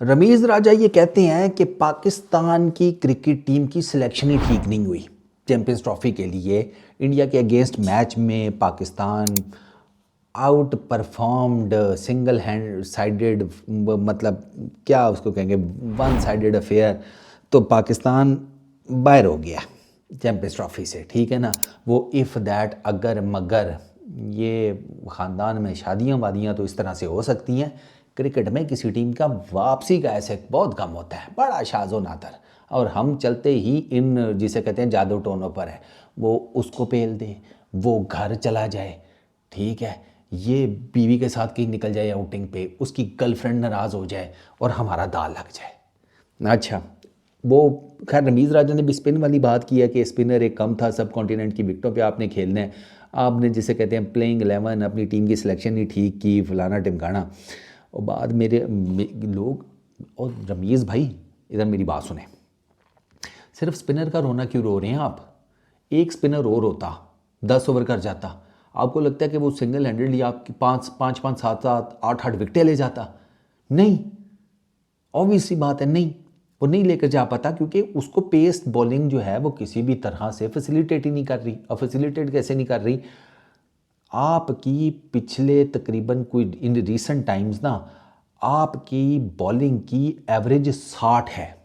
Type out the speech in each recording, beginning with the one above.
रमीज़ राजा ये कहते हैं कि पाकिस्तान की क्रिकेट टीम की सिलेक्शन ही ठीक नहीं हुई चैंपियंस ट्रॉफी के लिए। इंडिया के अगेंस्ट मैच में Pakistan out performed, single hand sided, मतलब क्या उसको कहेंगे, वन साइडेड अफेयर। तो पाकिस्तान बाहर हो गया चैंपियंस ट्रॉफी से, ठीक है ना। वो इफ़ दैट अगर मगर, ये ख़ानदान में शादियाँ वादियाँ तो इस तरह से हो सकती हैं। क्रिकेट में किसी टीम का वापसी का ऐसे बहुत कम होता है, बड़ा शाज़ो नातर। और हम चलते ही इन जिसे कहते हैं जादू टोनों पर है, वो उसको पेल दे, वो घर चला जाए, ठीक है, ये बीवी के साथ कहीं निकल जाए आउटिंग पे, उसकी गर्लफ्रेंड नाराज़ हो जाए और हमारा दाल लग जाए। अच्छा, वो खैर रमीज़ राजा ने भी स्पिन वाली बात की है कि स्पिनर एक कम था, सब कॉन्टिनेंट की विकेटों पे आपने खेलना है, आपने जिसे कहते हैं प्लेइंग 11 अपनी टीम की सिलेक्शन नहीं ठीक की, फलाना टिमकाना। और बाद लोग, और रमीज़ भाई इधर मेरी बात सुने, सिर्फ स्पिनर का रोना क्यों रो रहे हैं आप? एक स्पिनर और होता, 10 ओवर कर जाता, आपको लगता है कि वो सिंगल हैंडेडली आपकी पाँच पाँच पाँच सात सात आठ आठ विकेटें ले जाता? नहीं, ऑब्वियस सी बात है, नहीं, वो नहीं लेकर जा पाता क्योंकि उसको पेस बॉलिंग जो है वो किसी भी तरह से फैसिलिटेट ही नहीं कर रही। और फैसिलिटेट कैसे नहीं कर रही? आपकी पिछले तकरीबन कोई इन रिसेंट टाइम्स ना, आपकी बॉलिंग की एवरेज 60 है,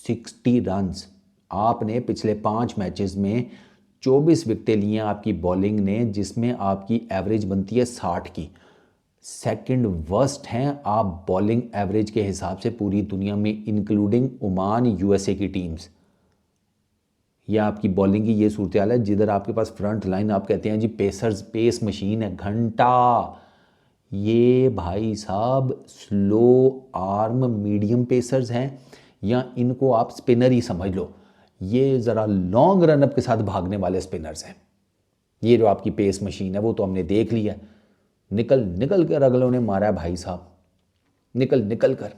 60 रन्स। आपने पिछले 5 मैचेस में 24 विकेटें ली हैं आपकी बॉलिंग ने, जिसमें आपकी एवरेज बनती है 60 की। सेकंड वर्स्ट हैं आप बॉलिंग एवरेज के हिसाब से पूरी दुनिया में, इंक्लूडिंग ओमान, यूएसए की टीम्स। यह आपकी बॉलिंग की ये सूरत हाल है जिधर आपके पास फ्रंट लाइन, आप कहते हैं जी पेसर्स, पेस मशीन है, घंटा। ये भाई साहब स्लो आर्म मीडियम पेसर्स हैं, या इनको आप स्पिनर ही समझ लो। ये ज़रा लॉन्ग रनअप के साथ भागने वाले स्पिनर्स हैं। ये जो आपकी पेस मशीन है वो तो हमने देख लिया, निकल निकल कर अगलों ने मारा है भाई साहब, निकल निकल कर।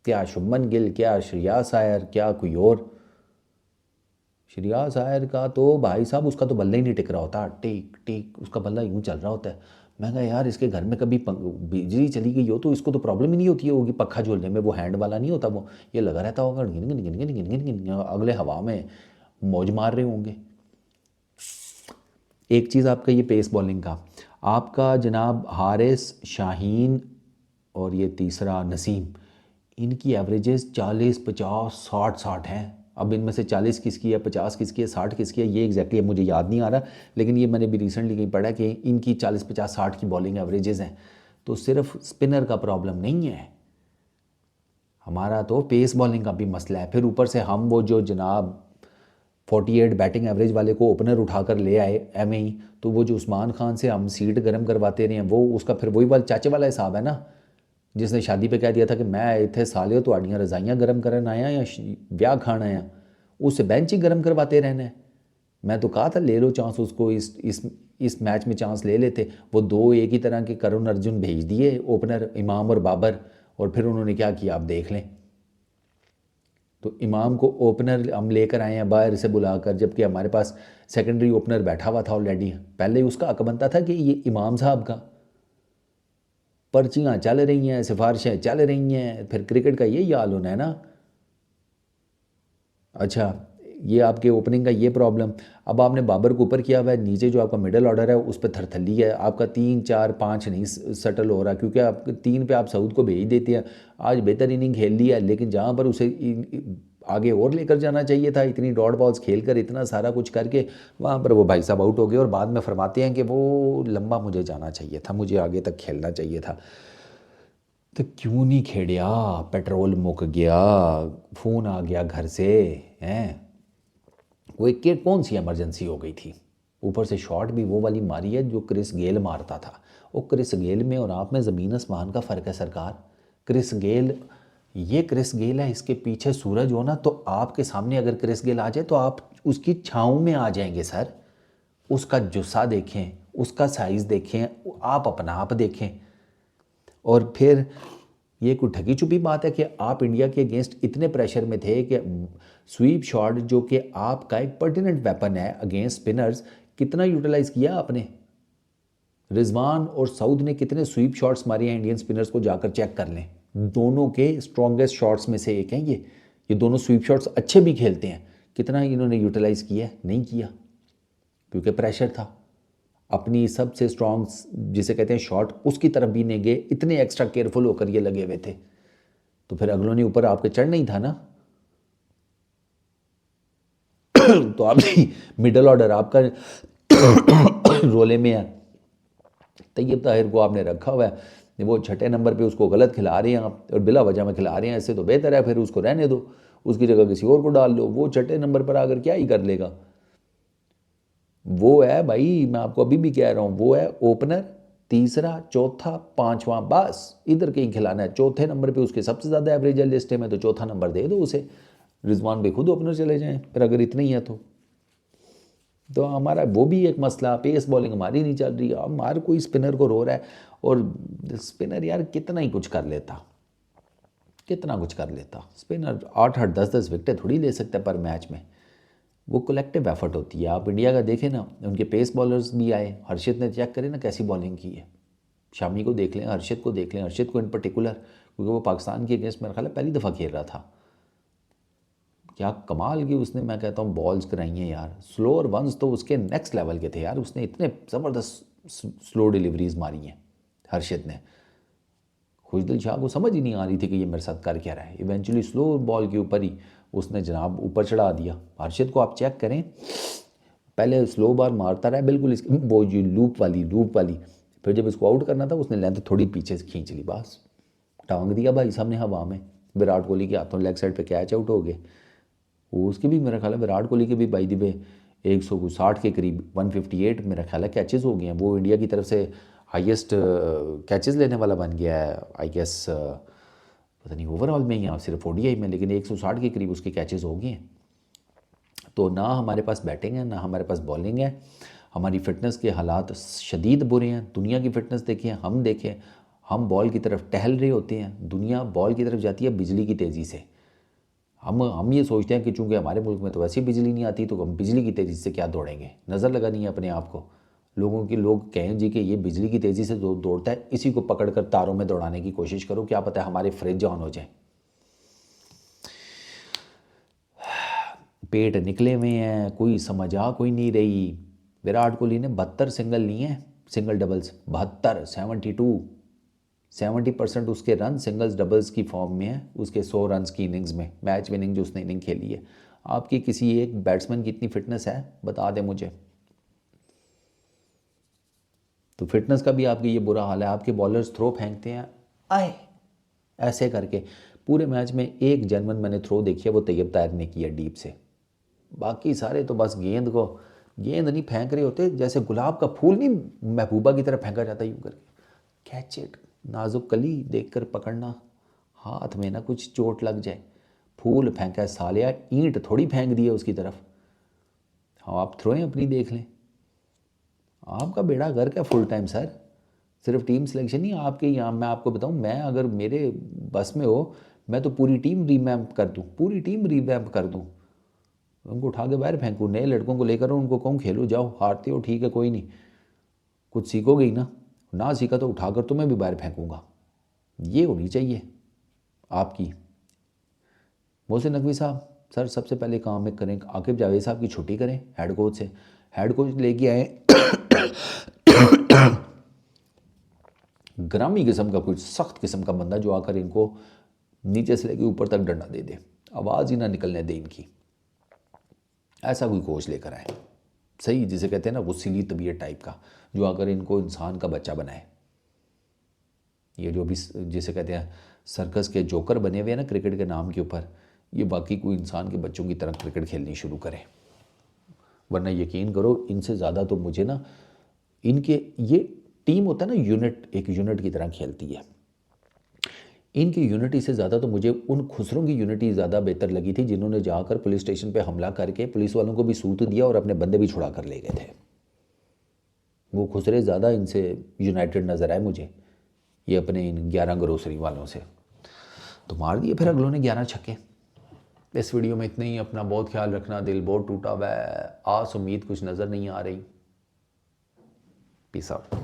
क्या शुभमन गिल, क्या श्रेयस अय्यर, क्या कोई और। श्रेयस अय्यर का तो भाई साहब उसका तो बल्ला ही नहीं टिक रहा होता, टिक टिक उसका बल्ला यूँ चल रहा होता है। मैं कहा यार इसके घर में कभी बिजली चली गई हो तो इसको तो प्रॉब्लम ही नहीं होती होगी पक्खा झूलने में, वो हैंड वाला नहीं होता, वो ये लगा रहता होगा गिन गिन गिन गिन गिन गिन गिन, अगले हवा में मौज मार रहे होंगे। एक चीज़ आपका ये पेस बॉलिंग का, आपका जनाब हारिस, शाहीन और ये तीसरा नसीम, इनकी एवरेजेस 40 50 60 60 हैं। अब इनमें से 40 किसकी है, 50 किसकी है, 60 किसकी है, ये एग्जैक्टली मुझे याद नहीं आ रहा, लेकिन ये मैंने भी रिसेंटली कहीं पढ़ा कि इनकी 40 50 60 की बॉलिंग एवरेजेस हैं। तो सिर्फ स्पिनर का प्रॉब्लम नहीं है, हमारा तो पेस बॉलिंग का भी मसला है। फिर ऊपर से हम वो जो जनाब 48 बैटिंग एवरेज वाले को ओपनर उठाकर ले आए एम ही, तो वो जो उस्मान खान से हम सीट गर्म करवाते रहे हैं, वो उसका फिर वही वाला चाचे वाला हिसाब है ना, जिसने शादी पे कह दिया था कि मैं इतने साले तो आड़ियाँ रजाइयाँ गर्म करन आया या ब्याह खान आया, उससे बेंच ही गर्म करवाते रहना है। मैं तो कहा था ले लो चांस उसको, इस मैच में चांस ले लेते। वो दो एक ही तरह के करुण अर्जुन भेज दिए ओपनर, इमाम और बाबर, और फिर उन्होंने क्या किया आप देख लें। तो इमाम को ओपनर हम लेकर आए हैं बाहर से बुलाकर, जबकि हमारे पास सेकेंडरी ओपनर बैठा हुआ था ऑलरेडी। पहले ही उसका हक बनता था कि ये इमाम साहब का, पर्चियाँ चल रही हैं, सिफारिशें चल रही हैं, फिर क्रिकेट का यही हाल होना है ना। अच्छा, ये आपके ओपनिंग का ये प्रॉब्लम। अब आपने बाबर को ऊपर किया हुआ है, नीचे जो आपका मिडल ऑर्डर है उस पर थरथली है, आपका 3 4 5 नहीं सेटल हो रहा, क्योंकि आप 3 पे आप सऊद को भेज देते हैं। आज बेहतर इनिंग खेल ली है, लेकिन जहाँ पर उसे आगे और लेकर जाना चाहिए था, इतनी डॉट बॉल्स खेल कर इतना सारा कुछ करके, वहाँ पर वो भाई साहब आउट हो गए। और बाद में फरमाते हैं कि वो लंबा मुझे जाना चाहिए था, मुझे आगे तक खेलना चाहिए था। तो क्यों नहीं खेड़ा, पेट्रोल मुक गया, फ़ोन आ गया घर से, हैं, वो एक के कौन सी इमरजेंसी हो गई थी। ऊपर से शॉट भी वो वाली मारी है जो क्रिस गेल मारता था। वो क्रिस गेल में और आप में ज़मीन आसमान का फ़र्क है सरकार। क्रिस गेल, ये क्रिस गेल है, इसके पीछे सूरज हो ना, तो आपके सामने अगर क्रिस गेल आ जाए तो आप उसकी छाँव में आ जाएंगे सर। उसका जुस्सा देखें, उसका साइज़ देखें, आप अपना आप देखें। और फिर ये कोई ठगी छुपी बात है कि आप इंडिया के अगेंस्ट इतने प्रेशर में थे कि स्वीप शॉट जो कि आपका एक पर्टिनेंट वेपन है अगेंस्ट स्पिनर्स, कितना यूटिलाइज किया आपने? रिजवान और सऊद ने कितने स्वीप शॉट्स मारे हैं इंडियन स्पिनर्स को, जाकर चेक कर लें, दोनों के स्ट्रॉन्गेस्ट शॉट्स में से एक हैं ये दोनों स्वीप शॉट्स अच्छे भी खेलते हैं। कितना इन्होंने यूटिलाइज़ किया? नहीं किया, क्योंकि प्रेशर था। अपनी सबसे स्ट्रॉन्ग जिसे कहते हैं शॉट, उसकी तरफ भी नहीं गए, इतने एक्स्ट्रा केयरफुल होकर ये लगे हुए थे। तो फिर अगलों ने ऊपर आपके चढ़ना ही था ना। तो आप मिडल ऑर्डर आपका रोले में है, तैयब ताहिर को आपने रखा हुआ है, वो छठे नंबर पे उसको गलत खिला रहे हैं आप, और बिला वजह में खिला रहे हैं। इससे तो बेहतर है फिर उसको रहने दो, उसकी जगह किसी और को डाल लो। वो छठे नंबर पर आकर क्या ही कर लेगा। वो है भाई, मैं आपको अभी भी कह रहा हूँ, वो है ओपनर, तीसरा, चौथा, पांचवा, बस इधर कहीं खिलाना है। चौथे नंबर पे उसके सबसे ज़्यादा एवरेज है लिस्ट में, तो चौथा नंबर दे दो उसे। रिजवान भाई खुद ओपनर चले जाएं फिर, अगर इतना ही है तो हमारा वो भी एक मसला, पेस बॉलिंग हमारी नहीं चल रही। अब हर कोई स्पिनर को रो रहा है, और स्पिनर यार कितना ही कुछ कर लेता, कितना कुछ कर लेता। स्पिनर 8-8, 10-10 विकेटें थोड़ी ले सकता है पर मैच में। वो कलेक्टिव एफर्ट होती है। आप इंडिया का देखें ना, उनके पेस बॉलर्स भी आए, हर्षित ने चेक करें ना कैसी बॉलिंग की है। शामी को देख लें, हर्षित को देख लें, हर्षित को इन पर्टिकुलर, क्योंकि वो पाकिस्तान के अगेंस्ट मेरा ख्याल है पहली दफ़ा खेल रहा था। क्या कमाल की उसने, मैं कहता हूँ, बॉल्स कराई हैं यार। स्लोअर वंस तो उसके नेक्स्ट लेवल के थे यार, उसने इतने ज़बरदस्त स्लो डिलीवरीज मारी हैं हर्षित ने। खुशदिल शाह को समझ ही नहीं आ रही थी कि ये मेरे साथ कर क्या रहा है। इवेंचुअली स्लो बॉल के ऊपर ही उसने जनाब ऊपर चढ़ा दिया। हर्षित को आप चेक करें, पहले स्लो बार मारता रहा बिल्कुल इसकी वो जी लूप वाली, फिर जब इसको आउट करना था उसने लेंथ थोड़ी पीछे से खींच ली, बस टांग दिया भाई साहब ने हवा में। विराट कोहली के हाथों लेग साइड पे कैच आउट हो गए। वो उसके भी मेरा ख्याल है, विराट कोहली के भी बाई दी वे 160 के करीब 158 मेरा ख्याल है कैचेज़ हो गए हैं। वो इंडिया की तरफ से हाईएस्ट कैचेज़ लेने वाला बन गया है आई गेस, पता नहीं ओवरऑल में या सिर्फ ओडीआई में, लेकिन 160 के करीब उसके कैचेज़ हो गए हैं। तो ना हमारे पास बैटिंग है, ना हमारे पास बॉलिंग है। हमारी फ़िटनेस के हालात शदीद बुरे हैं। दुनिया की फ़िटनेस देखें, हम देखें, हम बॉल की तरफ टहल रहे होते हैं, दुनिया बॉल की तरफ जाती है बिजली की तेज़ी से। हम ये सोचते हैं कि चूंकि हमारे मुल्क में तो वैसे ही बिजली नहीं आती, तो हम बिजली की तेज़ी से क्या दौड़ेंगे। नज़र लगानी है अपने आप को। लोग कहें जी कि ये बिजली की तेज़ी से दौड़ता है, इसी को पकड़ कर तारों में दौड़ाने की कोशिश करो, क्या पता है हमारे फ्रिज ऑन हो जाए। पेट निकले हुए हैं, कोई समझ आ कोई नहीं रही। विराट कोहली ने 72 सिंगल लिए हैं, सिंगल डबल्स 72, 70% उसके रन सिंगल्स डबल्स की फॉर्म में है, उसके 100 रन की इनिंग्स में, मैच विनिंग जो उसने इनिंग खेली है। आपकी किसी एक बैट्समैन की इतनी फिटनेस है, बता दें मुझे। तो फिटनेस का भी आपकी ये बुरा हाल है। आपके बॉलर्स थ्रो फेंकते हैं आए ऐसे करके। पूरे मैच में एक जनवन मैंने थ्रो देखी है, वो तैयब ताहिर ने किया डीप से। बाकी सारे तो बस गेंद नहीं फेंक रहे होते, जैसे गुलाब का फूल नहीं महबूबा की तरफ फेंका जाता यूँ करके। कैच इट, नाजुक कली देखकर पकड़ना, हाथ में ना कुछ चोट लग जाए। फूल फेंका है सालिया, ईंट थोड़ी फेंक दी है उसकी तरफ। हाँ आप थ्रोएं अपनी देख लें। आपका बेड़ा गर्क है फुल टाइम सर। सिर्फ टीम सिलेक्शन नहीं आपके यहाँ, मैं आपको बताऊँ, मैं अगर मेरे बस में हो मैं तो पूरी टीम रिवैम्प कर दूँ, उनको उठा के बाहर फेंकूँ, नए लड़कों को लेकर उनको कहूँ खेलो जाओ, हारते हो ठीक है कोई नहीं, कुछ सीखोगे ही ना सीखा तो उठाकर तुम्हें भी बाहर फेंकूँगा। ये होनी चाहिए आपकी। मोहसिन नकवी साहब, सर सबसे पहले काम एक करें, आकिब जावेद साहब की छुट्टी करें हेड कोच से, हेड कोच लेके आए ग्रामी किस्म का, कुछ सख्त किस्म का बंदा जो आकर इनको नीचे से लेके ऊपर तक डंडा दे दे, आवाज़ ही ना निकलने दे इनकी। ऐसा कोई कोच लेकर आए सही, जिसे कहते हैं ना गुस्सीली तबीयत टाइप का, जो आकर इनको इंसान का बच्चा बनाए। ये जो भी जिसे कहते हैं सर्कस के जोकर बने हुए हैं ना क्रिकेट के नाम के ऊपर, ये बाकी कोई इंसान के बच्चों की तरह क्रिकेट खेलनी शुरू करें। वरना यकीन करो इनसे ज़्यादा तो मुझे ना इनके, ये टीम होता है ना यूनिट, एक यूनिट की तरह खेलती है, इनकी यूनिटी से ज़्यादा तो मुझे उन खुसरों की यूनिटी ज़्यादा बेहतर लगी थी, जिन्होंने जाकर पुलिस स्टेशन पे हमला करके पुलिस वालों को भी सूत दिया और अपने बंदे भी छुड़ा कर ले गए थे। वो खुसरे ज़्यादा इनसे यूनाइटेड नज़र आए मुझे, ये अपने इन 11 ग्रोसरी वालों से। तो मार दिए फिर अगलों ने 11 छक्के। इस वीडियो में इतना ही। अपना बहुत ख्याल रखना, दिल बहुत टूटा हुआ है, आस उम्मीद कुछ नज़र नहीं आ रही। Peace out.